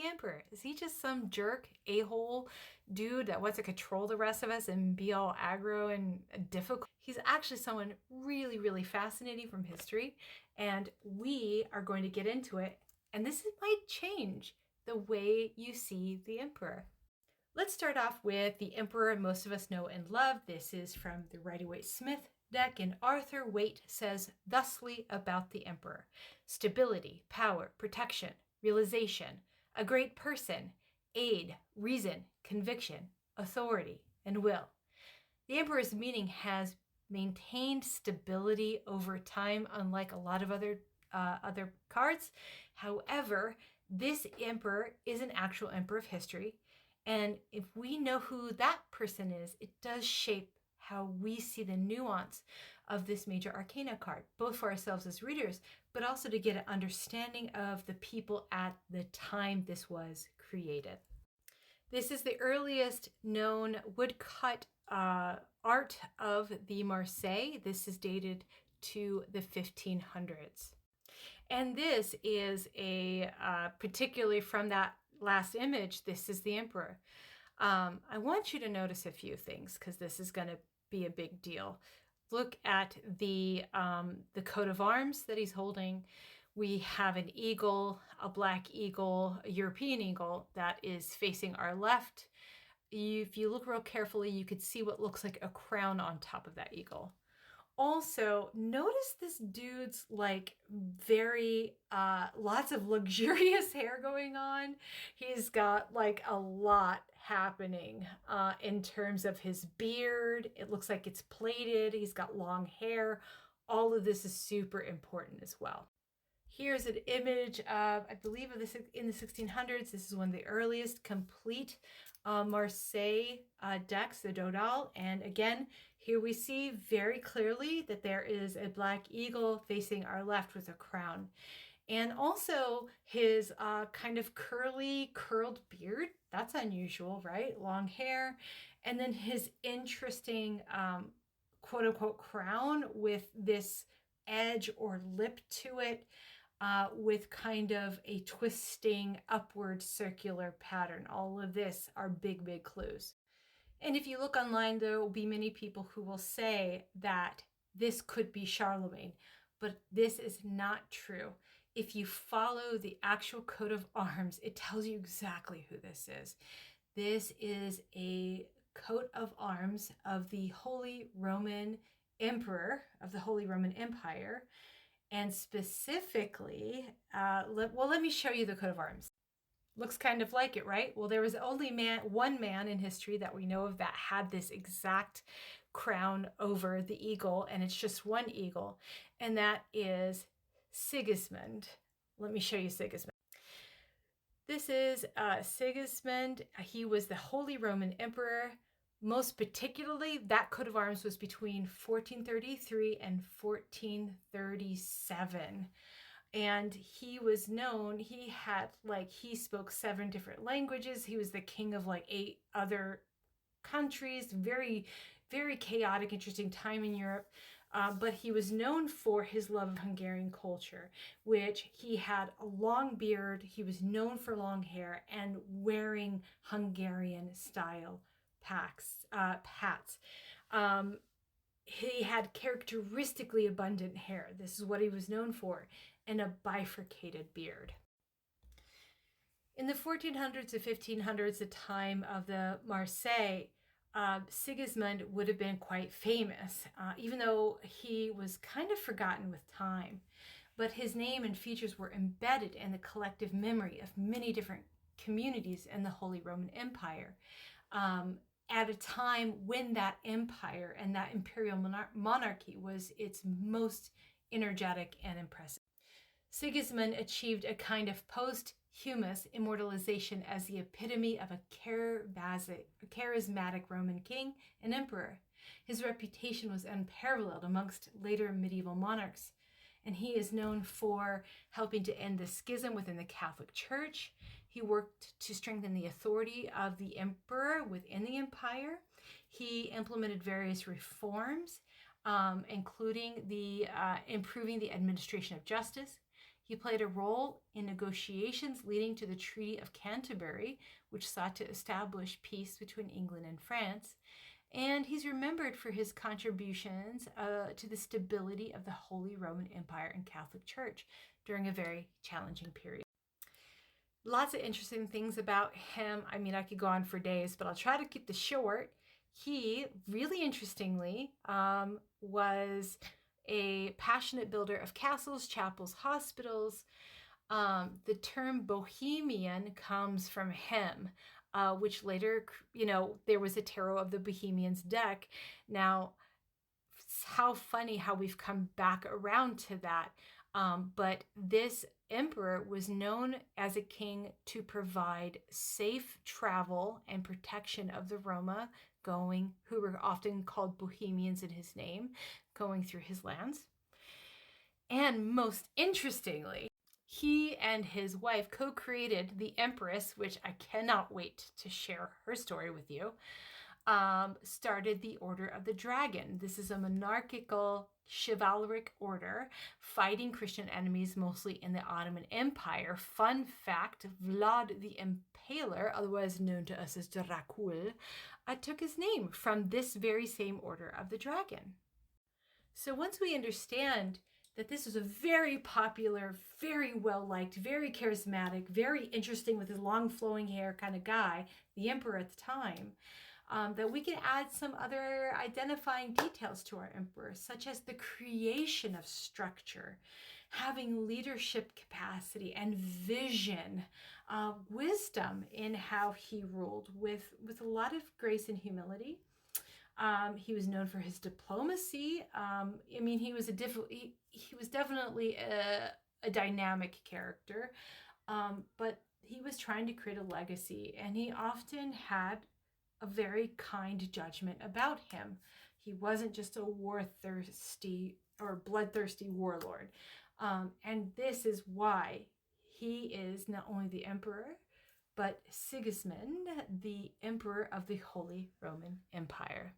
the emperor? Is he just some jerk, a-hole dude that wants to control the rest of us and be all aggro and difficult? He's actually someone really, really fascinating from history, and we are going to get into it, and this might change the way you see the emperor. Let's start off with the emperor most of us know and love. This is from the Rider-Waite-Smith deck, and Arthur Waite says thusly about the emperor: stability, power, protection, realization, a great person, aid, reason, conviction, authority, and will. The emperor's meaning has maintained stability over time, unlike a lot of other cards. However, this emperor is an actual emperor of history, and if we know who that person is, it does shape how we see the nuance of this major arcana card, both for ourselves as readers, but also to get an understanding of the people at the time this was created. This is the earliest known woodcut art of the Marseille. This is dated to the 1500s. And this is particularly from that last image, this is the emperor. I want you to notice a few things because this is going to be a big deal. Look at the coat of arms that he's holding. We have an eagle, a black eagle, a European eagle that is facing our left. If you look real carefully, you could see what looks like a crown on top of that eagle. Also, notice this dude's like very lots of luxurious hair going on. He's got like a lot happening in terms of his beard. It looks like it's plaited. He's got long hair. All of this is super important as well. Here's an image of, I believe, in the 1600s. This is one of the earliest complete Marseille decks, the Dodal. And again, here we see very clearly that there is a black eagle facing our left with a crown. And also his kind of curled beard. That's unusual, right? Long hair. And then his interesting quote unquote crown with this edge or lip to it. With kind of a twisting upward circular pattern. All of this are big, big clues. And if you look online, there will be many people who will say that this could be Charlemagne, but this is not true. If you follow the actual coat of arms, it tells you exactly who this is. This is a coat of arms of the Holy Roman Emperor of the Holy Roman Empire. And specifically, let me show you the coat of arms. Looks kind of like it, right? Well, there was only one man in history that we know of that had this exact crown over the eagle, and it's just one eagle, and that is Sigismund. Let me show you Sigismund. This is Sigismund. He was the Holy Roman Emperor. Most particularly, that coat of arms was between 1433 and 1437. And he was known, he spoke 7 different languages. He was the king of like 8 other countries. Very, very chaotic, interesting time in Europe. But he was known for his love of Hungarian culture, which he had a long beard. He was known for long hair and wearing Hungarian style hats. He had characteristically abundant hair. This is what he was known for, and a bifurcated beard. In the 1400s to 1500s, the time of the Marseille, Sigismund would have been quite famous, even though he was kind of forgotten with time. But his name and features were embedded in the collective memory of many different communities in the Holy Roman Empire. At a time when that empire and that imperial monarchy was its most energetic and impressive. Sigismund achieved a kind of posthumous immortalization as the epitome of a charismatic Roman king and emperor. His reputation was unparalleled amongst later medieval monarchs, and he is known for helping to end the schism within the Catholic Church. He worked to strengthen the authority of the emperor within the empire. He implemented various reforms, including improving the administration of justice. He played a role in negotiations leading to the Treaty of Canterbury, which sought to establish peace between England and France. And he's remembered for his contributions to the stability of the Holy Roman Empire and Catholic Church during a very challenging period. Lots of interesting things about him. I mean, I could go on for days, but I'll try to keep this short. He, really interestingly, was a passionate builder of castles, chapels, hospitals. The term Bohemian comes from him, which later, there was a tarot of the Bohemian's deck. Now, how funny how we've come back around to that. But this emperor was known as a king to provide safe travel and protection of the Roma who were often called Bohemians in his name, going through his lands. And most interestingly, he and his wife co-created the Empress, which I cannot wait to share her story with you, started the Order of the Dragon. This is a monarchical chivalric order fighting Christian enemies mostly in the Ottoman Empire. Fun fact, Vlad the Impaler, otherwise known to us as Dracul, took his name from this very same Order of the Dragon. So once we understand that this is a very popular, very well-liked, very charismatic, very interesting with his long flowing hair kind of guy, the emperor at the time, that we can add some other identifying details to our emperor, such as the creation of structure, having leadership capacity and vision, wisdom in how he ruled with a lot of grace and humility. He was known for his diplomacy. I mean, he was definitely a dynamic character, but he was trying to create a legacy, and he often had a very kind judgment about him. He wasn't just a war-thirsty or bloodthirsty warlord. And this is why he is not only the emperor, but Sigismund, the emperor of the Holy Roman Empire.